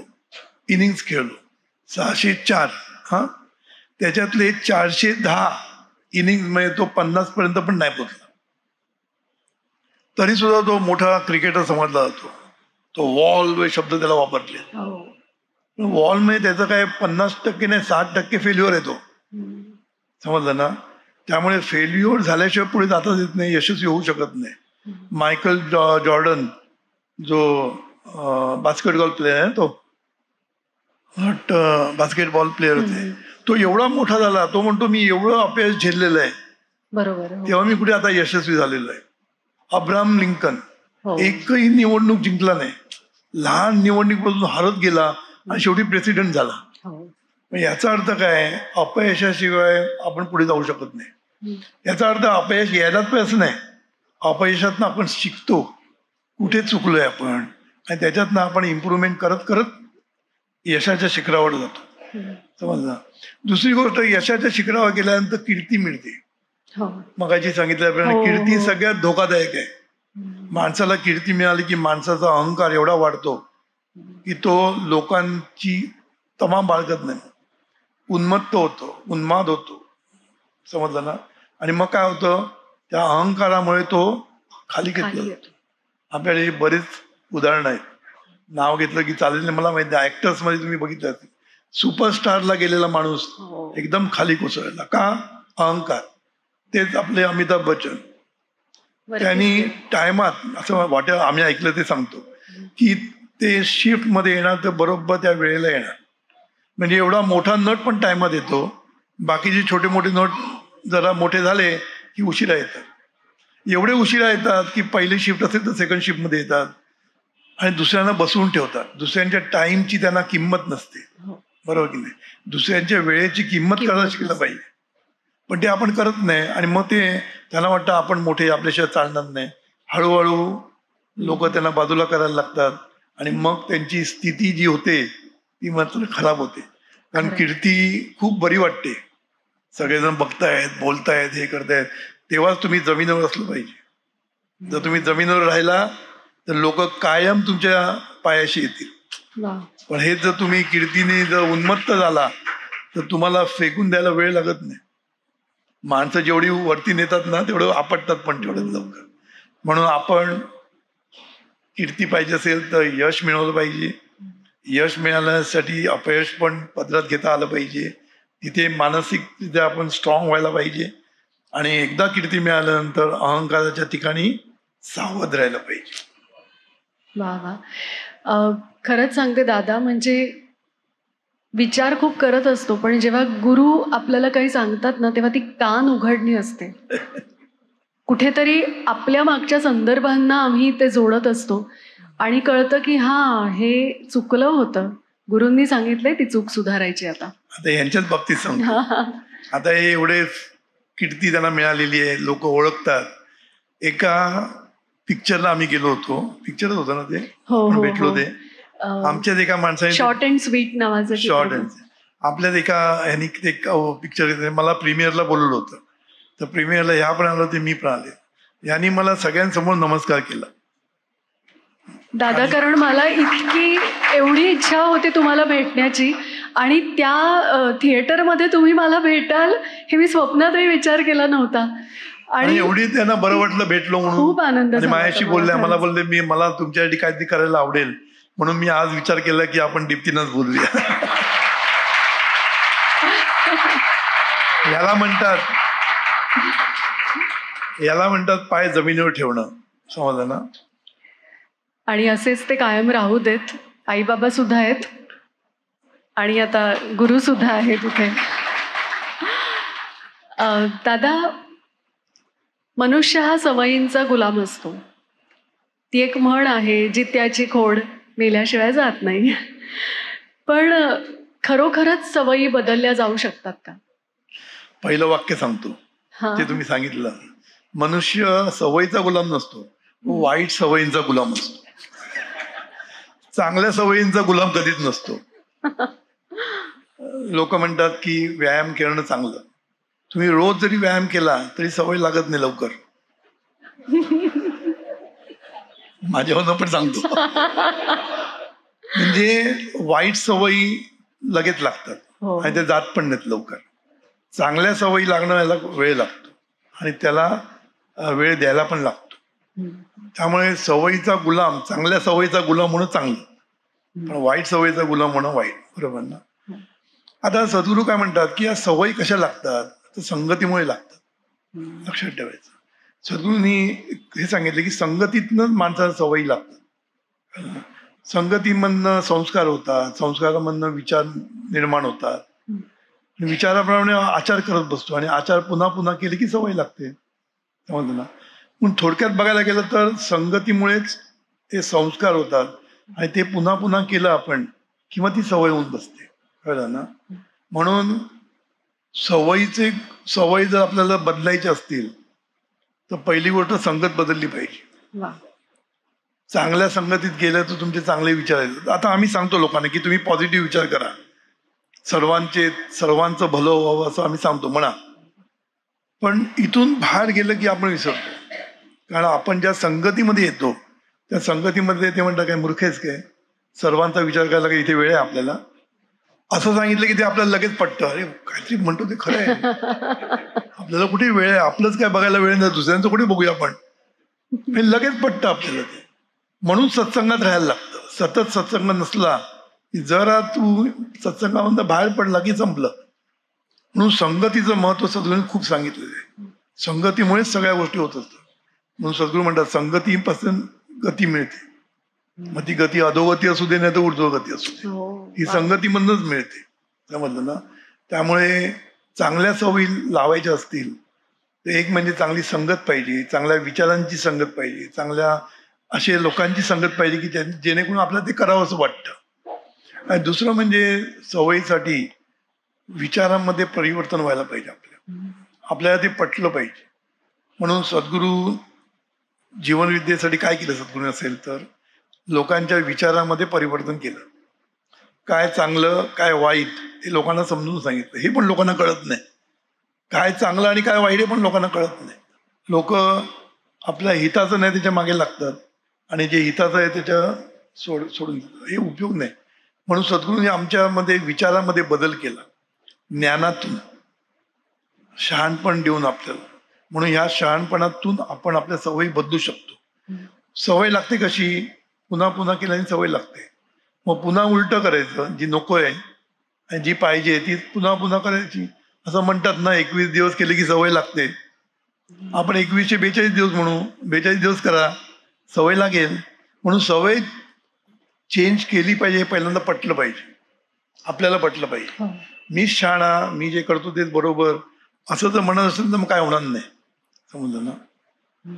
Speaker 1: इनिंग्स खेळलो, 604. हा, त्याच्यातले 410 इनिंग्स मध्ये तो 50 पर्यंत पण नाही पोहोचला. तरी सुद्धा तो मोठा क्रिकेटर समजला जातो. तो वॉल शब्द त्याला वापरले. वॉल मध्ये त्याचं काय 50% नाही 60% फेल्युअर येतो. समजलं ना? त्यामुळे फेल्युअर झाल्याशिवाय पुढे जाताच येत नाही, यशस्वी होऊ शकत नाही. मायकल जॉर्डन जो बास्केटबॉल प्लेअर आहे, तो बास्केटबॉल प्लेअर होते, तो एवढा मोठा झाला, तो म्हणतो मी एवढं अपयश झेललेलं आहे,
Speaker 2: बरोबर,
Speaker 1: तेव्हा मी कुठे आता यशस्वी झालेलो आहे. अब्राहम लिंकन
Speaker 2: हो.
Speaker 1: एकही निवडणूक जिंकला नाही, लहान निवडणुकीपासून हारत गेला आणि शेवटी प्रेसिडेंट झाला.
Speaker 2: हो.
Speaker 1: मग याचा अर्थ काय, अपयशाशिवाय आपण पुढे जाऊ शकत नाही. याचा अर्थ अपयश यायलाच पाहिजे असं नाही. अपयशातनं आपण शिकतो कुठे चुकलोय आपण, आणि त्याच्यातनं आपण इम्प्रुव्हमेंट करत करत यशाच्या शिखरावर जातो. समजलं. दुसरी गोष्ट, यशाच्या शिखरावर गेल्यानंतर कीर्ती मिळते.
Speaker 2: हो.
Speaker 1: मगाशी सांगितल्याप्रमाणे
Speaker 2: हो,
Speaker 1: कीर्ती
Speaker 2: हो.
Speaker 1: सगळ्यात धोकादायक आहे. माणसाला कीर्ती मिळाली की माणसाचा अहंकार एवढा वाढतो की तो लोकांची तमाम बाळगत नाही, उन्मत्त होतो, उन्माद होतो. समजलं ना. आणि मग काय होतं, त्या अहंकारामुळे तो खाली
Speaker 2: खाली
Speaker 1: घेतला.
Speaker 2: येतो.
Speaker 1: आपल्याकडे बरेच उदाहरणं आहेत. नाव घेतलं की चालेल नाही, मला माहिती आहे. ऍक्टर्स मध्ये तुम्ही बघितलं असेल, सुपरस्टारला गेलेला माणूस
Speaker 2: हो.
Speaker 1: एकदम खाली कोसळला. का? अहंकार. तेच आपले अमिताभ बच्चन,
Speaker 2: वरतीच
Speaker 1: त्यांनी
Speaker 2: गेले.
Speaker 1: टायमात असं वाटेल, आम्ही ऐकलं ते सांगतो, की ते शिफ्ट मध्ये येणार तर बरोबर त्या वेळेला येणार. म्हणजे एवढा मोठा नट पण टायमात येतो, बाकीचे छोटे मोठे नट जरा मोठे झाले की उशिरा येतात. एवढे उशिरा येतात की पहिली शिफ्ट असेल तर सेकंड शिफ्ट मध्ये येतात आणि दुसऱ्यांना बसवून ठेवतात. दुसऱ्यांच्या टाइमची त्यांना किंमत नसते.
Speaker 2: हो.
Speaker 1: बरोबर की नाही. दुसऱ्यांच्या वेळेची किंमत करायला शिकलं
Speaker 2: नसते.
Speaker 1: पाहिजे, पण ते आपण करत नाही. आणि मग ते त्यांना वाटतं आपण मोठे, आपल्याशिवाय चालणार नाही. हळूहळू लोक त्यांना बाजूला करायला लागतात आणि मग त्यांची स्थिती जी होते ती मात्र खराब होते. कारण
Speaker 2: खरंय.
Speaker 1: कीर्ती खूप बरी वाटते, सगळेजण बघतायत, बोलतायत, हे करतायत, तेव्हाच तुम्ही जमिनीवर असलं पाहिजे. जर तुम्ही जमिनीवर राहिला तर लोक कायम तुमच्या पायाशी येतील.
Speaker 2: वा.
Speaker 1: पण हे जर तुम्ही कीर्तीने जर उन्मत्त झाला तर तुम्हाला फेकून द्यायला वेळ लागत नाही. माणसं जेवढी वरती नेतात ना तेवढं आपटतात पण तेवढं लवकर. म्हणून आपण कीर्ती पाहिजे असेल तर यश मिळवलं पाहिजे. यश मिळवण्यासाठी अपयश पण पदरात घेता आलं पाहिजे. तिथे मानसिकरित्या आपण स्ट्रॉंग व्हायला पाहिजे. आणि एकदा कीर्ती मिळाल्यानंतर अहंकाराच्या ठिकाणी सावध राहायला पाहिजे.
Speaker 2: वा वा. खरंच सांगते दादा, म्हणजे विचार खूप करत असतो, पण जेव्हा गुरु आपल्याला काही सांगतात ना तेव्हा ती कान उघडणी असते. कुठेतरी आपल्या मागच्या संदर्भांना आम्ही ते जोडत असतो आणि कळतं की हा, हे चुकलं होतं, गुरूंनी सांगितलंय ती चूक सुधारायची आता.
Speaker 1: आता यांच्याच बाबतीत सांगतो. आता हे एवढे कीर्ती त्यांना मिळालेली आहे, लोक ओळखतात. एका पिक्चरला आम्ही गेलो होतो, पिक्चरच होतं ना ते,
Speaker 2: हो
Speaker 1: आपण
Speaker 2: हो
Speaker 1: भेटलो
Speaker 2: हो.
Speaker 1: ते. आमच्याच एका माणसाने
Speaker 2: शॉर्ट अँड स्वीट नावाचं
Speaker 1: शॉर्ट
Speaker 2: चित्रपट.
Speaker 1: आपल्याच एका ह्यानी ते पिक्चर मला प्रीमियरला बोलवलं होतं. तर प्रीमियरला ह्या पण आलं होते, मी पण आले. यांनी मला सगळ्यांसमोर नमस्कार केला.
Speaker 2: दादा, कारण मला इतकी एवढी इच्छा होती तुम्हाला भेटण्याची, आणि त्या थिएटरमध्ये तुम्ही मला भेटाल हे मी स्वप्नातही विचार केला नव्हता.
Speaker 1: आणि एवढी त्यांना बरं वाटलं भेटलो म्हणून.
Speaker 2: खूप आनंद
Speaker 1: आणि
Speaker 2: झाला
Speaker 1: माझ्याशी
Speaker 2: मला
Speaker 1: बोलल्या, मला
Speaker 2: खरंच.
Speaker 1: बोलले मला तुमच्यासाठी काहीतरी करायला आवडेल, म्हणून मी आज विचार केला की आपण दीप्तीनंच बोलूया. याला म्हणतात पाय जमिनीवर ठेवणं. समजलं ना.
Speaker 2: आणि असेच ते कायम राहू देत. आई बाबा सुद्धा आहेत आणि आता गुरु सुद्धा आहेत इथे. दादा, मनुष्य हा सवयींचा गुलाम असतो. ती एक म्हण आहे, जित्याची खोड मेल्याशिवाय जात नाही. पण खरोखरच सवयी बदलल्या जाऊ शकतात का?
Speaker 1: पहिलं वाक्य सांगतो
Speaker 2: हा.
Speaker 1: ते तुम्ही सांगितलं. मनुष्य सवयीचा गुलाम नसतो, वाईट सवयींचा गुलाम असतो. चांगल्या सवयींचा गुलाम कधीच नसतो. लोक म्हणतात की व्यायाम करणं चांगलं. तुम्ही रोज जरी व्यायाम केला तरी सवय लागत नाही लवकर. माझ्यावरनं पण सांगतो. म्हणजे वाईट सवयी लगेच लागतात
Speaker 2: हो.
Speaker 1: आणि ते जात पण नाहीत लवकर. चांगल्या सवयी लागणं याला वेळ लागतो आणि त्याला वेळ द्यायला पण लागतो. त्यामुळे सवयीचा गुलाम, चांगल्या सवयीचा गुलाम होणं चांगलं, पण वाईट सवयीचा गुलाम होणं वाईट. बरोबर ना. आता सद्गुरू काय म्हणतात की या सवयी कशा लागतात, तर संगतीमुळे लागतात. लक्षात ठेवायचं. सद्गुरूंनी हे सांगितलं की संगतीतनं माणसाला सवयी लागतात. संगतीमधनं संस्कार होतात, संस्कारामधनं विचार निर्माण होतात, विचाराप्रमाणे आचार करत बसतो आणि आचार पुन्हा पुन्हा केले की सवय लागते. समजलं ना. म्हणून थोडक्यात बघायला गेलं तर संगतीमुळेच ते संस्कार होतात आणि ते पुन्हा पुन्हा केलं आपण किंवा ती सवय होऊन बसते. कळलं ना? म्हणून सवयी जर आपल्याला बदलायची असतील तर पहिली गोष्ट संगत बदलली पाहिजे.
Speaker 2: वा.
Speaker 1: चांगल्या संगतीत गेलं तर तुमचे चांगले विचार येतात. आता आम्ही सांगतो लोकांना की तुम्ही पॉझिटिव्ह विचार करा, सर्वांचं भलं व्हावं असं आम्ही सांगतो म्हणा. पण इथून बाहेर गेलं की आपण विसरतो. कारण आपण ज्या संगतीमध्ये येतो त्या संगतीमध्ये ते म्हणतात काय मूर्ख आहेस काय, सर्वांचा विचार करायला काय इथे वेळ आहे आपल्याला, असं सांगितलं की ते आपल्याला लगेच पटतं. अरे काहीतरी म्हणतो ते खरं आहे, आपल्याला कुठे वेळ आहे, आपलंच काय बघायला वेळ नाही, दुसऱ्यांचं कुठे बघूया आपण, हे लगेच पटतं आपल्याला ते. म्हणून सत्संगात राहायला लागतं. सतत सत्संग नसला की जरा तू सत्संगामधून बाहेर पडला की संपलं. म्हणून संगतीचं महत्व सद्गुरूंनी खूप सांगितलेलं आहे. संगतीमुळेच सगळ्या गोष्टी होत असतात. म्हणून सद्गुरू म्हणतात संगतीपासून गती मिळते. मग ती गती अधोगती असू दे नाही तर ऊर्ध्वगती असू दे, ही संगतीमधूनच मिळते. समजलं ना? त्यामुळे चांगल्या सवयी लावायच्या असतील तर एक म्हणजे चांगली संगत पाहिजे, चांगल्या विचारांची संगत पाहिजे, चांगल्या असे लोकांची संगत पाहिजे की जेणेकरून आपल्याला ते करावं असं वाटतं. आणि दुसरं म्हणजे सवयीसाठी विचारांमध्ये परिवर्तन व्हायला पाहिजे. आपल्याला ते पटलं पाहिजे. म्हणून सद्गुरू जीवनविद्येसाठी काय केलं सद्गुरू असेल तर लोकांच्या विचारामध्ये परिवर्तन केलं. काय चांगलं काय वाईट हे लोकांना समजून सांगितलं. हे पण लोकांना कळत नाही. काय चांगलं आणि काय वाईट हे पण लोकांना कळत नाही. लोक आपल्या हिताचं नाही त्याच्या मागे लागतात आणि जे हिताचं आहे त्याच्या सोडून देतात. हे उपयोग नाही. म्हणून सद्गुरूंनी आमच्यामध्ये विचारामध्ये बदल केला, ज्ञानातून शहाणपण देऊन आपल्याला. म्हणून ह्या शहाणपणातून आपण आपल्या सवयी बदलू शकतो. सवय लागते कशी, पुन्हा पुन्हा केल्याने सवय लागते. मग पुन्हा उलटं करायचं, जी नको आहे आणि जी पाहिजे ती पुन्हा पुन्हा करायची. असं म्हणतात ना 21 दिवस केले की सवय लागते. आपण 21चे 42 दिवस म्हणू, 42 दिवस करा, सवय लागेल. म्हणून सवय चेंज केली पाहिजे हे पहिल्यांदा पटलं पाहिजे, आपल्याला पटलं पाहिजे. मीच शहाणा, मी जे करतो तेच बरोबर असं जर म्हणत असेल तर मग काय होणार नाही. समजलं ना?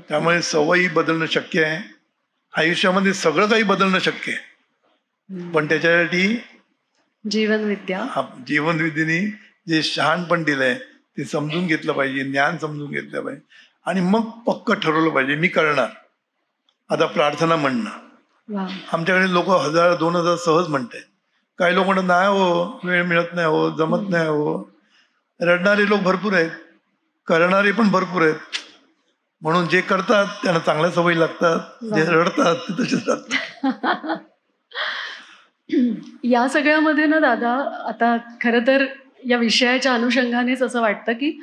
Speaker 1: त्यामुळे सवयी बदलणं शक्य आहे. आयुष्यामध्ये सगळं काही बदलणं शक्य आहे. पण त्याच्यासाठी जीवनविद्येने जे शहाणपण दिलंय ते समजून घेतलं पाहिजे, ज्ञान समजून घेतलं पाहिजे आणि मग पक्क ठरवलं पाहिजे मी करणार. आता प्रार्थना म्हणणं, आमच्याकडे लोक 1000-2000 सहज म्हणतात. काही लोक म्हणतात नाही हो, वेळ मिळत नाही हो, जमत नाही हो. रडणारे लोक भरपूर आहेत, करणारे पण भरपूर आहेत. म्हणून जे करतात त्यांना चांगल्या सवयी लागतात, जे रडतात ते तसेच राहतात.
Speaker 2: या सगळ्यामध्ये ना दादा, आता खरं तर या विषयाच्या अनुषंगानेच असं वाटतं की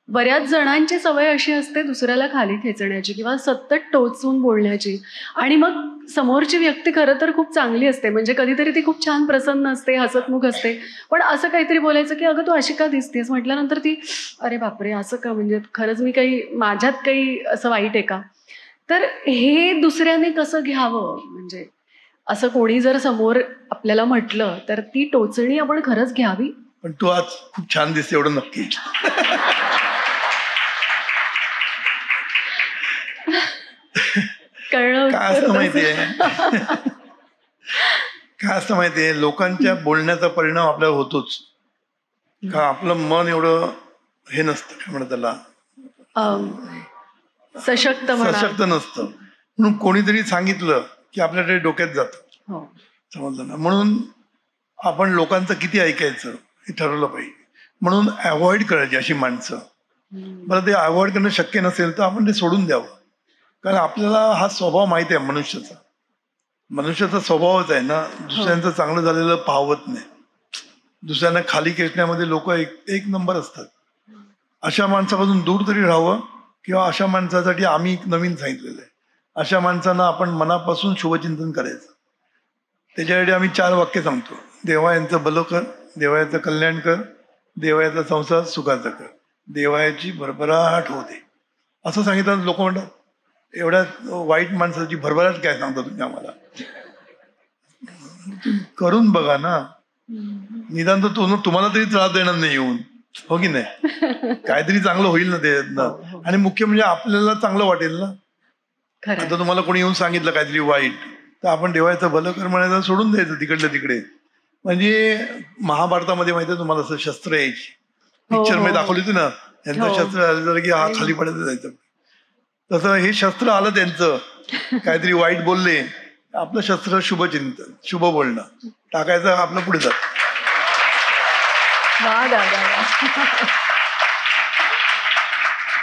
Speaker 2: बऱ्याच जणांची सवय अशी असते दुसऱ्याला खाली खेचण्याची किंवा सतत टोचून बोलण्याची. आणि मग समोरची व्यक्ती खरं तर खूप चांगली असते, म्हणजे कधीतरी ती खूप छान प्रसन्न असते, हसतमुख असते, पण असं काहीतरी बोलायचं की अगं तू अशी का दिसतेस म्हटल्यानंतर ती अरे बापरे असं का, म्हणजे खरंच मी काही, माझ्यात काही असं वाईट आहे का. तर हे दुसऱ्याने कसं घ्यावं, म्हणजे असं कोणी जर समोर आपल्याला म्हटलं तर ती टोचणी आपण खरंच घ्यावी.
Speaker 1: पण तू आज खूप छान दिसते एवढं नक्की. काय असतं माहितीये, लोकांच्या बोलण्याचा परिणाम आपल्याला होतोच. का आपलं मन एवढं हे नसतं, काय म्हणतात त्याला,
Speaker 2: सशक्त
Speaker 1: नसतं. म्हणून कोणीतरी सांगितलं की आपल्याकडे डोक्यात जातं. समजलं ना? म्हणून आपण लोकांचं किती ऐकायचं हे ठरवलं पाहिजे. म्हणून अवॉइड करायची अशी माणसं. मला ते अवॉइड करणं शक्य नसेल तर आपण ते सोडून द्यावं. कारण आपल्याला हा स्वभाव माहिती आहे मनुष्याचा स्वभावच आहे ना, दुसऱ्यांचं चांगलं झालेलं पाहवत नाही. दुसऱ्यांना खाली खेचण्यामध्ये लोक एक नंबर असतात. अशा माणसापासून दूर तरी राहावं. किंवा अशा माणसासाठी आम्ही नवीन सांगितलेलं आहे, अशा माणसांना आपण मनापासून शुभचिंतन करायचं. त्याच्यासाठी आम्ही 4 वाक्य सांगतो. देवा यांचं भलं कर, देवाचं कल्याण कर, देवाचा संसार सुखाचा कर, देवाची भरभराट होते. असं सांगितलं. लोक म्हणतात एवढ्या वाईट माणसाची भरभराट काय सांगता तुम्ही आम्हाला, करून बघा ना. निदान तर तुम्हाला तरी त्रास देणार नाही येऊन, हो की नाही, काहीतरी चांगलं होईल ना ते. आणि मुख्य म्हणजे आपल्याला चांगलं वाटेल ना.
Speaker 2: खरं
Speaker 1: आता तुम्हाला कोणी येऊन सांगितलं काहीतरी वाईट, तर आपण देवाचं भलं कर म्हणायचं, सोडून द्यायचं तिकडलं तिकडे. म्हणजे महाभारतामध्ये माहिती आहे तुम्हाला, असं शस्त्र यायची, पिक्चर मध्ये दाखवली होती ना, यांचं शस्त्र आलं की हा खाली पडायचं जायचं. तसं हे शस्त्र आलं त्यांचं, काहीतरी वाईट बोलले, आपलं शस्त्र शुभचिंतन, शुभ बोलणं टाकायचं, आपलं पुढे जात.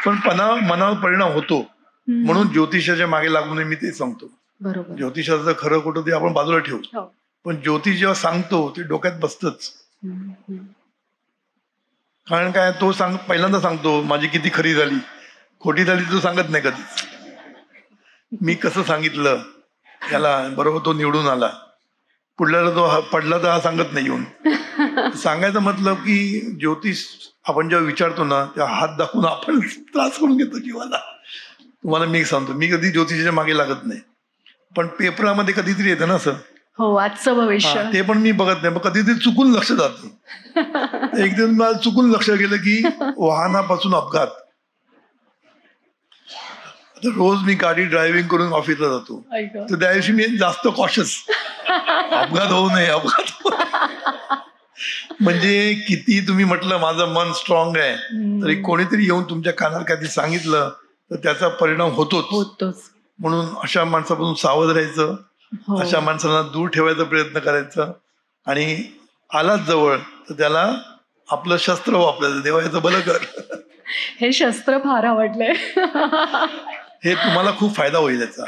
Speaker 1: पण मनावर परिणाम होतो, म्हणून ज्योतिषाच्या मागे लागू नये, मी ते सांगतो.
Speaker 2: बरोबर.
Speaker 1: ज्योतिषाचं खरं खोटं ते आपण बाजूला ठेवू, पण ज्योतिष जेव्हा सांगतो ते डोक्यात बसतच. कारण काय, तो पहिल्यांदा सांगतो माझी किती खरी झाली, खोटी झाली तो सांगत नाही कधीच. मी कसं सांगितलं याला, बरोबर तो निवडून आला, पुढल्याला तो पडला तर हा सांगत नाही येऊन. सांगायचं मतलब की ज्योतिष आपण जेव्हा विचारतो ना, तेव्हा हात दाखवून आपण त्रास करून घेतो जीवाला. तुम्हाला मी सांगतो, मी कधी ज्योतिषाच्या मागे लागत नाही, पण पेपरामध्ये कधीतरी येतं ना असं,
Speaker 2: हो आजचं भविष्य,
Speaker 1: ते पण मी बघत नाही. मग कधीतरी चुकून लक्ष जातं. एक दिवस मला चुकून लक्ष गेलं की वाहनापासून अपघात. आता रोज मी गाडी ड्रायव्हिंग करून ऑफिसला जातो, तर त्या दिवशी मी जास्त कॉशियस, अपघात होऊ नये, अपघात होऊ नये. म्हणजे किती तुम्ही म्हटलं माझं मन स्ट्रॉंग आहे, तरी कोणीतरी येऊन तुमच्या कानावर काहीतरी सांगितलं तर त्याचा परिणाम होतोच. म्हणून अशा माणसापासून सावध राहायचं, अशा माणसांना दूर ठेवायचा प्रयत्न करायचा, आणि आलाच जवळ तर त्याला आपलं शस्त्र वापरायचं, देवाचं भलं कर.
Speaker 2: हे शस्त्र फार आवडलंय.
Speaker 1: हे तुम्हाला खूप फायदा होईल याचा.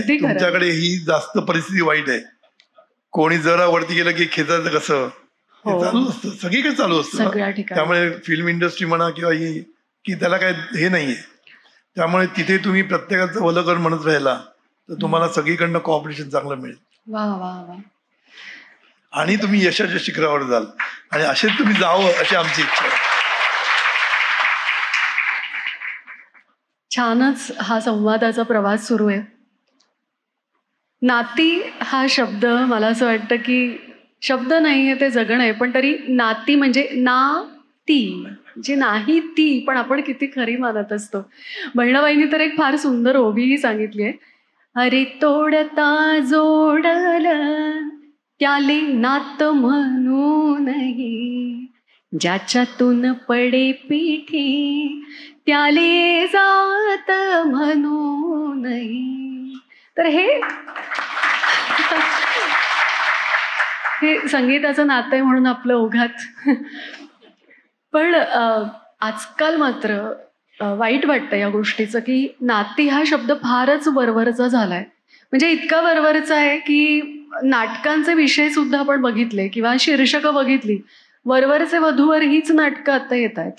Speaker 1: तुमच्याकडे ही जास्त परिस्थिती वाईट आहे, कोणी जरा वरती गेलं की खेचायचं कसं, हे चालू असतं, सगळीकडे चालू असतं. त्यामुळे फिल्म इंडस्ट्री म्हणा किंवा ही, की त्याला काय हे नाहीये. त्यामुळे तिथे तुम्ही प्रत्येकाचं भलं कर म्हणत राहिला तर तुम्हाला सगळीकडनं कॉपरेशन चांगलं मिळेल, आणि तुम्ही यशाच्या शिखरावर जाल, आणि असेच तुम्ही जावं अशी आमची इच्छा आहे.
Speaker 2: छानच हा संवादाचा प्रवास सुरू आहे. नाती हा शब्द, मला असं वाटतं की शब्द नाही आहे, ते जगणं आहे. पण तरी नाती म्हणजे ना ती जी नाही ती, पण आपण किती खरी मानत असतो. बहिणाबाईंनी तर एक फार सुंदर ओवीही सांगितली आहे, अरे तोडता जोडलं त्याले नात म्हणूनही, ज्याच्यातून पडे पिठी त्याले जात म्हणूनही. तर हे संगीताचं नातं आहे म्हणून आपलं ओघात. पण आजकाल मात्र वाईट वाटतं या गोष्टीचं की नाती हा शब्द फारच वरवरचा झालाय. म्हणजे इतका वरवरचा आहे की नाटकांचे विषय सुद्धा आपण बघितले किंवा शीर्षकं बघितली, वरवरचे वधूवर हीच नाटकं आता येत आहेत.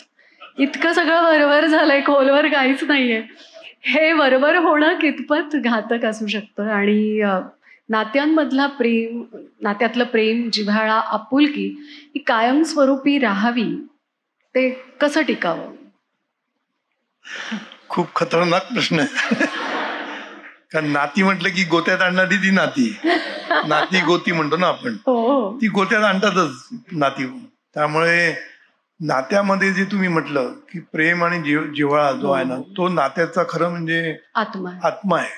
Speaker 2: इतकं सगळं वरवर झालंय, खोलवर काहीच नाहीये. हे वरवर होणं कितपत घातक असू शकतं, आणि नात्यांमधला प्रेम, नात्यातलं प्रेम, जिव्हाळा, आपुलकी ही कायमस्वरूपी राहावी, ते कसं टिकावं?
Speaker 1: खूप खतरनाक प्रश्न आहे. कारण नाती म्हटलं की गोत्यात आणणारी ती नाती, नाती गोती म्हणतो ना आपण, ती गोत्यात आणतातच नाती. त्यामुळे नात्यामध्ये जे तुम्ही म्हटलं की प्रेम आणि जिव्हाळा जो आहे ना, तो नात्याचा खरं म्हणजे आत्मा आहे.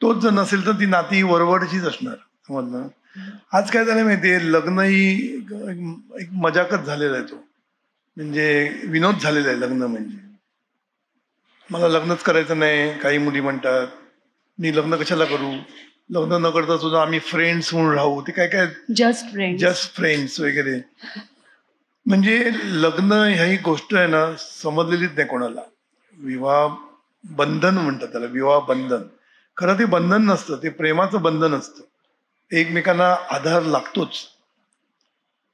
Speaker 1: तोच जर नसेल तर ती नाती वरवरचीच असणार. समजलं. आज काय झालं माहितीये, लग्न ही एक मजाकच झालेला आहे, तो म्हणजे विनोद झालेला आहे लग्न. म्हणजे मला लग्नच करायचं नाही, काही मुली म्हणतात मी लग्न कशाला करू, लग्न न करता सुद्धा आम्ही फ्रेंड्स म्हणून राहू, ते काय काय जस्ट फ्रेंड्स वगैरे. म्हणजे लग्न ही गोष्ट आहे ना, समजलेलीच नाही कोणाला. विवाह बंधन म्हणतात त्याला, विवाह बंधन. खरं ते बंधन नसतं, ते प्रेमाचं बंधन असतं. एकमेकांना आधार लागतोच.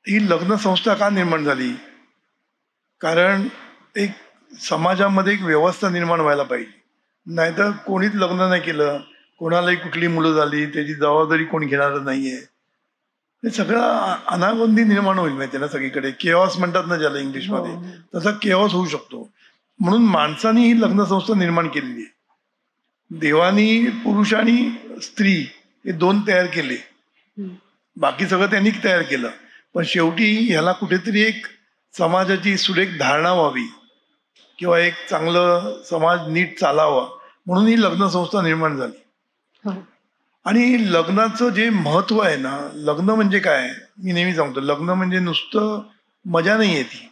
Speaker 1: ही लग्न संस्था का निर्माण झाली? कारण एक समाजामध्ये एक व्यवस्था निर्माण व्हायला पाहिजे. नाहीतर कोणीच लग्न नाही केलं, कोणालाही कुठली मुलं झाली, त्याची जबाबदारी कोण घेणार नाहीये, हे सगळं अनागोंदी निर्माण होईल. माहिती ना, सगळीकडे केऑस म्हणतात ना ज्याला इंग्लिशमध्ये, तसा केऑस होऊ शकतो. म्हणून माणसाने ही लग्न संस्था निर्माण केलेली आहे. देवानी पुरुष आणि स्त्री हे दोन तयार केले, बाकी सगळं त्यांनी तयार केलं. पण शेवटी ह्याला कुठेतरी एक समाजाची सुरेख धारणा व्हावी, किंवा एक चांगलं समाज नीट चालावा म्हणून ही लग्न संस्था निर्माण झाली.
Speaker 2: हो.
Speaker 1: आणि लग्नाचं जे महत्व आहे ना, लग्न म्हणजे काय, मी नेहमी सांगतो, लग्न म्हणजे नुसतं मजा नाही आहे ती.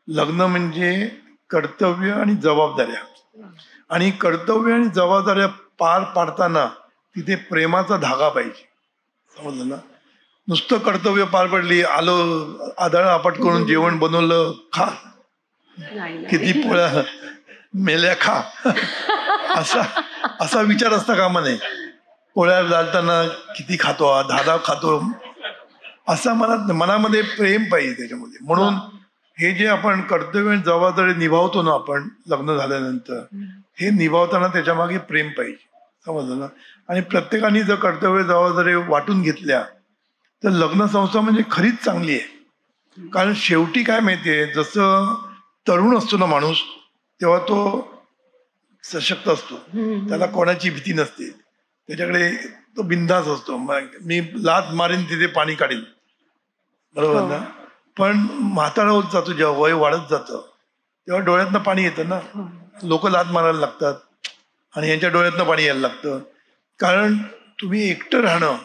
Speaker 1: लग्न म्हणजे कर्तव्य आणि जबाबदाऱ्या, आणि कर्तव्य आणि जबाबदाऱ्या पार पाडताना तिथे प्रेमाचा धागा पाहिजे. समजलं ना. नुसतं कर्तव्य पार पडली, आलो आदळ आपट करून जेवण बनवलं, खा,
Speaker 2: नाही,
Speaker 1: किती पोळ्या मेल्या खा, असा असा विचार असता कामा नये. पोळ्या जाळताना किती खातो, धादा खातो, असा मनामध्ये प्रेम पाहिजे त्याच्यामध्ये. म्हणून हे जे आपण कर्तव्य आणि जबाबदारी निभावतो ना आपण लग्न झाल्यानंतर, हे निभावताना त्याच्या मागे प्रेम पाहिजे. समजलं ना. आणि प्रत्येकाने जर कर्तव्य जबाबदारी वाटून घेतल्या तर लग्न संस्था म्हणजे खरीच चांगली आहे. कारण शेवटी काय माहितीये, जसं तरुण असतो ना माणूस, तेव्हा तो सशक्त असतो, त्याला कोणाची भीती नसते, त्याच्याकडे तो बिंदास असतो. मी लात मारीन तिथे पाणी काढीन, बरोबर ना. पण म्हातारा होत जातो, जेव्हा वय वाढत जातं तेव्हा डोळ्यातनं पाणी येतं ना. लोक लात मारायला लागतात आणि यांच्या डोळ्यातनं पाणी यायला लागतं. कारण तुम्ही एकटं राहणं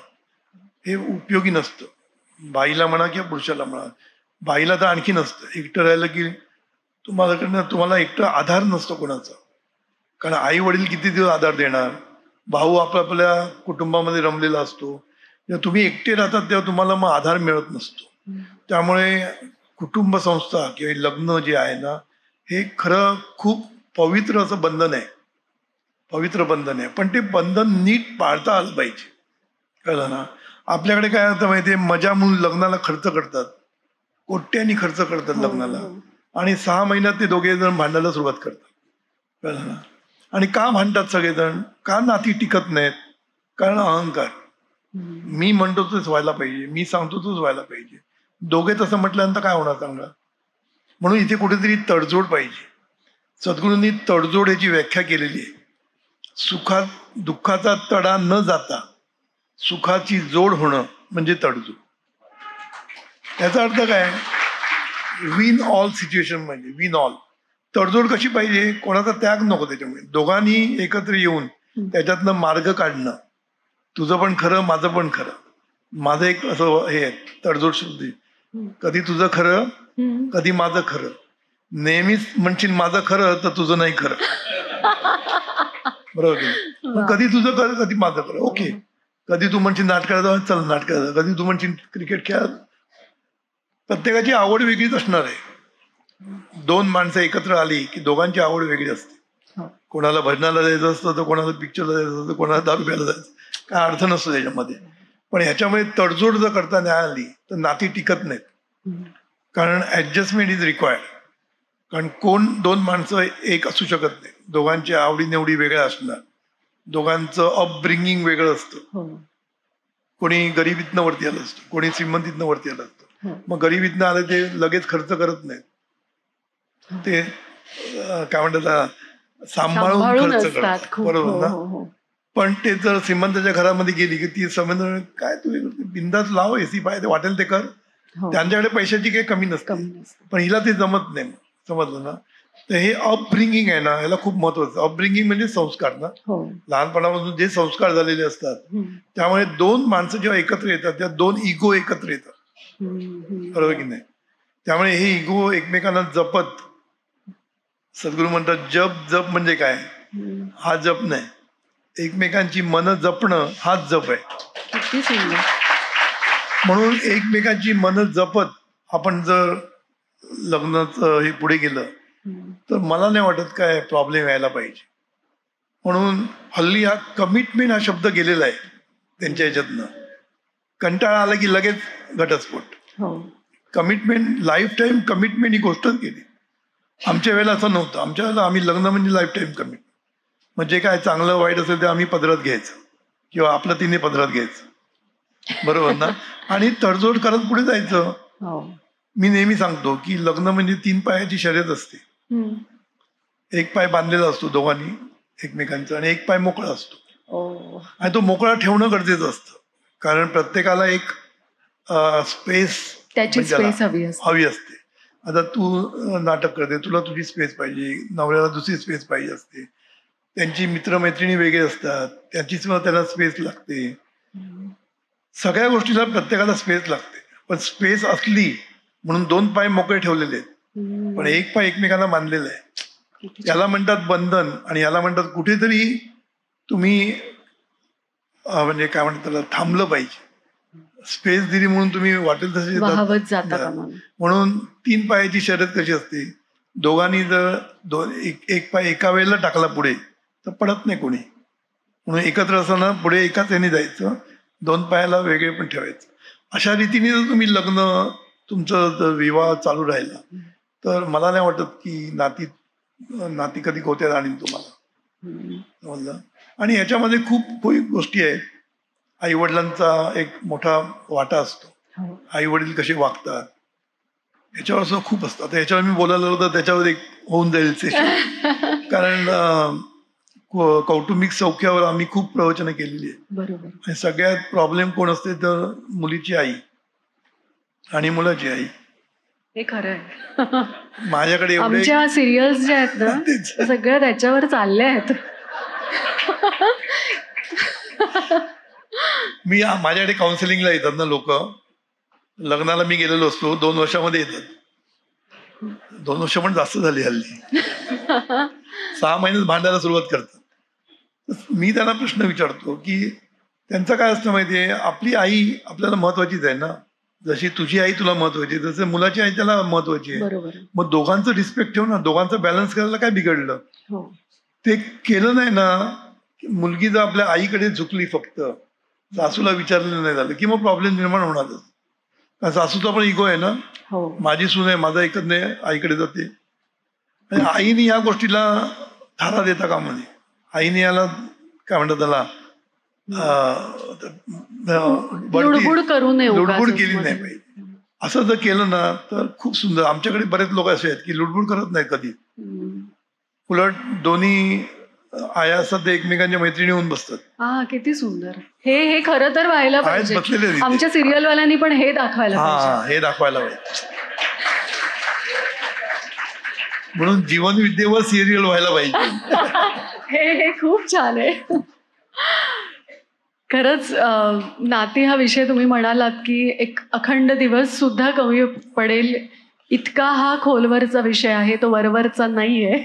Speaker 1: हे उपयोगी नसतं. बाईला म्हणा किंवा पुरुषाला म्हणा, बाईला तर आणखी नसतं. एकटं राहिलं की तुम्हाला एकटं आधार नसतो कोणाचा. कारण आई वडील किती दिवस आधार देणार, भाऊ आपल्या कुटुंबामध्ये रमलेला असतो. जेव्हा तुम्ही एकटे राहतात तेव्हा तुम्हाला मग आधार मिळत नसतो. त्यामुळे कुटुंब संस्था किंवा लग्न जे आहे ना, हे खरं खूप पवित्र असं बंधन आहे, पवित्र बंधन आहे. पण ते बंधन नीट पाळता आलं पाहिजे, कळलं ना. आपल्याकडे काय होतं माहितीये, मजा म्हणून लग्नाला खर्च करतात, कोट्यानी खर्च करतात लग्नाला, आणि 6 महिन्यात ते दोघे जण भांडायला सुरुवात करतात, कळलं ना. आणि का भांडतात सगळेजण, का नाती टिकत नाहीत, कारण अहंकार. मी म्हणतो तोच व्हायला पाहिजे, मी सांगतो तोच व्हायला पाहिजे. दोघे तसं म्हटल्यानंतर काय होणार चांगलं. म्हणून इथे कुठेतरी तडजोड पाहिजे. सद्गुरूंनी तडजोड याची व्याख्या केलेली आहे. सुखात दुःखाचा तडा न जाता सुखाची जोड होणं म्हणजे तडजोड. याचा अर्थ काय, विन ऑल सिच्युएशन म्हणजे विन ऑल. तडजोड कशी पाहिजे, कोणाचा त्याग नको त्याच्यामुळे, दोघांनी एकत्र येऊन त्याच्यातनं मार्ग काढणं. तुझं पण खरं, माझं पण खरं. माझं एक असं हे तडजोड शब्द, कधी तुझं खरं कधी माझं खरं. नेहमीच म्हणशील माझं खरं तर तुझं नाही खरं, बरोबर की नाही. कधी तुझं खरं कधी माझं खरं, ओके. कधी तू म्हणशील नाटकाला चल नाटकाला, कधी तू म्हणशील क्रिकेट खेळा. प्रत्येकाची आवड वेगळीच असणार आहे. 2 माणसं एकत्र आली की दोघांची आवड वेगळी असते. कोणाला भजनाला जायचं असतं तर कोणाला पिक्चरला जायचं असतं, कोणाला दारू प्यायला जायचं, काय अर्थ नसतो त्याच्यामध्ये. पण ह्याच्यामध्ये तडजोड जर करता नाही आली तर नाती टिकत नाहीत. कारण ऍडजस्टमेंट इज रिक्वायर्ड. कारण कोण 2 माणसं एक असू शकत नाही, दोघांच्या आवडीनिवडी वेगळ्या असणार, दोघांचं अपब्रिंगिंग वेगळं असतं. कोणी गरिबीतनं वरती आलं असतं, कोणी श्रीमंतीतनं वरती आलं असतं. मग गरिबीतनं आलं ते लगेच खर्च करत नाहीत, ते काय म्हणतात सांभाळून खर्च करतात, बरोबर ना. पण ते जर श्रीमंताच्या घरामध्ये गेली की ती समज काय तू बिंदास लाव, एसी पाहिजे वाटेल ते कर, त्यांच्याकडे पैशाची काही कमी नसते. पण हिला ते जमत नाही, समजलं ना. तर हे अपब्रिंगिंग आहे ना, याला खूप महत्वाचं. अपब्रिंगिंग म्हणजे संस्कार ना, लहानपणापासून जे संस्कार झालेले असतात. त्यामुळे 2 माणसं जेव्हा एकत्र येतात त्या 2 इगो एकत्र येतात, बरोबर की नाही. त्यामुळे हे इगो एकमेकांना जपत, सद्गुरू म्हणतात जप जप म्हणजे काय, हा जप नाही, एकमेकांची मन जपणं हाच जप आहे. म्हणून एकमेकांची मन जपत आपण जर लग्नाचं हे पुढे गेलं तर मला नाही वाटत काय प्रॉब्लेम यायला पाहिजे. म्हणून हल्ली हा कमिटमेंट हा शब्द गेलेला आहे त्यांच्या ह्याच्यातनं. कंटाळा आला की लगेच घटस्फोट. कमिटमेंट, लाईफ टाईम कमिटमेंट ही गोष्टच गेली. आमच्या वेळेला असं नव्हतं. आमच्या वेळेला आम्ही लग्न म्हणजे लाईफ टाईम कमिटमेंट. म्हणजे काय चांगलं वाईट असेल ते आम्ही पदरात घ्यायचं किंवा आपलं तिने पदरात घ्यायचं, बरोबर ना. आणि तडजोड करत पुढे जायचं. मी नेहमी सांगतो की लग्न म्हणजे 3 पायाची शर्यत असते. एक पाय बांधलेला असतो दोघांनी एकमेकांचा आणि एक पाय मोकळा असतो. आणि तो मोकळा ठेवणं गरजेचं असतं. कारण प्रत्येकाला एक स्पेस
Speaker 2: हवी असते.
Speaker 1: आता तू नाटक करते, तुला तुझी स्पेस पाहिजे, नवऱ्याला दुसरी स्पेस पाहिजे असते, त्यांची मित्रमैत्रिणी वेगळे असतात, त्याची सुद्धा त्याला स्पेस लागते. सगळ्या गोष्टीला प्रत्येकाला स्पेस लागते. पण स्पेस असली म्हणून 2 पाय मोकळे ठेवलेले आहेत, पण एक पाय एकमेकांना बांधलेला आहे. याला म्हणतात बंधन आणि याला म्हणतात कुठेतरी तुम्ही म्हणजे काय म्हणतात त्याला, थांबलं पाहिजे. स्पेस दिली म्हणून तुम्ही वाटेल तसे
Speaker 2: वाहवत जाता कामा नये.
Speaker 1: म्हणून 3 पायाची शर्यत कशी असते, दोघांनी जर एक पाय एका वेळेला टाकला पुढे तर पडत नाही कोणी. म्हणून एकत्र असताना पुढे एकाच याने जायचं, 2 पायाला वेगळे पण ठेवायचं. अशा रीतीने जर तुम्ही लग्न, तुमचं जर विवाह चालू राहिला तर मला नाही वाटत की नाती कधी गोत्यात आणीन तुम्हाला. समजलं? आणि याच्यामध्ये खूप गोष्टी आहेत. आई वडिलांचा एक मोठा वाटा असतो. आई वडील कसे वागतात याच्यावर असं खूप असतं. आता याच्यावर मी बोलायला लागलो तर त्याच्यावर एक होऊन जाईल सेशन. कारण कौटुंबिक सौख्यावर आम्ही खूप प्रवचनं केलेली आहेत.
Speaker 2: बरोबर.
Speaker 1: आणि सगळ्यात प्रॉब्लेम कोण असते तर मुलीची आई आणि मुलाची आई.
Speaker 2: हे खरं आहे.
Speaker 1: माझ्याकडे एवढे
Speaker 2: आमच्या सिरियल्स ज्या आहेत ना
Speaker 1: तेच.
Speaker 2: त्या सगळ्या त्याच्यावर चालल्या आहेत.
Speaker 1: माझ्याकडे काउन्सिलिंगला येतात ना लोक. लग्नाला मी गेलेलो असतो, 2 वर्षामध्ये येतात. 2 वर्ष पण जास्त झाली हल्ली. 6 महिन्यात भांडायला सुरुवात करतात. मी त्यांना प्रश्न विचारतो की त्यांचं काय असतं माहितीये, आपली आई आपल्याला महत्वाचीच आहे ना. जशी तुझी आई तुला महत्वाची आहे तसं मुलाची आई त्याला महत्वाची आहे.
Speaker 2: बरोबर.
Speaker 1: मग दोघांचं रिस्पेक्ट ठेव ना. दोघांचं बॅलन्स करायला काय बिघडलं.
Speaker 2: हो.
Speaker 1: ते केलं नाही ना, मुलगी जर आपल्या आईकडे झुकली, फक्त सासूला विचारलेलं नाही झालं की मग प्रॉब्लेम निर्माण होणारच. कारण सासूचा पण इगो आहे ना.
Speaker 2: हो.
Speaker 1: माझी सून आहे, माझा ऐकत नाही, आईकडे जाते. आणि आईने या गोष्टीला थारा देता कामा नये. आईने याला काय म्हणतात त्याला
Speaker 2: लुडबुड करू नये,
Speaker 1: लुडबुड केली नाही पाहिजे. असं जर केलं ना तर खूप सुंदर. आमच्याकडे बरेच लोक असे आहेत की लुडबुड करत नाहीत कधी. उलट दोन्ही आया असतात ते एकमेकांच्या मैत्रिणी होऊन बसतात.
Speaker 2: हा, किती सुंदर. हे खरं तर व्हायला पाहिजे.
Speaker 1: बसलेले आहेत इथे.
Speaker 2: आमच्या सिरियल वाल्यांनी पण हे दाखवायला पाहिजे.
Speaker 1: हे दाखवायला पाहिजे. म्हणून जीवनविद्येवर सिरियल व्हायला पाहिजे.
Speaker 2: हे खूप छान आहे. खरंच नाती हा विषय तुम्ही म्हणालात की एक अखंड दिवस सुद्धा कमी पडेल इतका हा खोलवरचा विषय आहे, तो वरवरचा नाहीये.